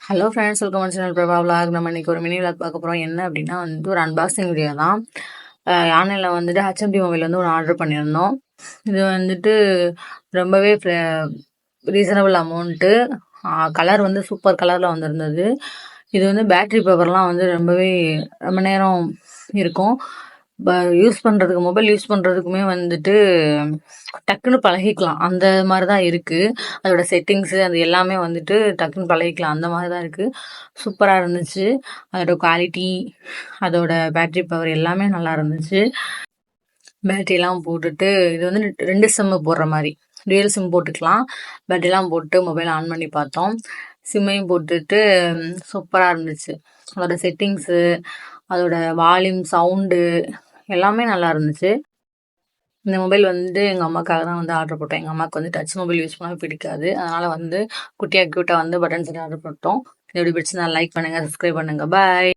Hello friends, welcome to channel Prabha vlog. நம்ம இன்னைக்கு ஒரு மினி விலாக் பார்க்க போகிறோம். என்ன அப்படின்னா ஒரு அன்பாக்சிங் வீடியோ தான். ஆன்லைனில் ஹெச்எம்டி மொபைல் ஒரு ஆர்டர் பண்ணியிருந்தோம். இது ரொம்பவே ரீசனபிள் அமௌண்ட்டு. கலர் சூப்பர் கலரில் வந்திருந்தது. இது பேட்ரி பவர்லாம் ரொம்பவே ரொம்ப நேரம் இருக்கும். யூஸ் பண்ணுறதுக்கு மொபைல் யூஸ் பண்ணுறதுக்குமே டக்குன்னு பழகிக்கலாம். அந்த மாதிரி தான் இருக்குது. அதோட செட்டிங்ஸு அது எல்லாமே டக்குன்னு பழகிக்கலாம். அந்த மாதிரி தான் இருக்குது. சூப்பராக இருந்துச்சு. அதோட குவாலிட்டி, அதோட பேட்ரி பவர் எல்லாமே நல்லா இருந்துச்சு. பேட்டரிலாம் போட்டுட்டு இது 2 சிம்மு போடுற மாதிரி டூயல் சிம் போட்டுக்கலாம். பேட்டரிலாம் போட்டு மொபைல் ஆன் பண்ணி பார்த்தோம். சிம்மையும் போட்டுட்டு சூப்பராக இருந்துச்சு. அதோட செட்டிங்ஸு, அதோட வால்யூம், சவுண்டு எல்லாமே நல்லா இருந்துச்சு. இந்த மொபைல் எங்கள் அம்மாக்காக தான் ஆர்டர் போட்டோம். எங்கள் அம்மாவுக்கு டச் மொபைல் யூஸ் பண்ண பிடிக்காது. அதனால் குட்டியாக க்யூட்டாக பட்டன் செட் ஆர்டர் போட்டோம். இது எப்படி பிடிச்சிருந்தா லைக் பண்ணுங்கள், சப்ஸ்கிரைப் பண்ணுங்கள். பாய்.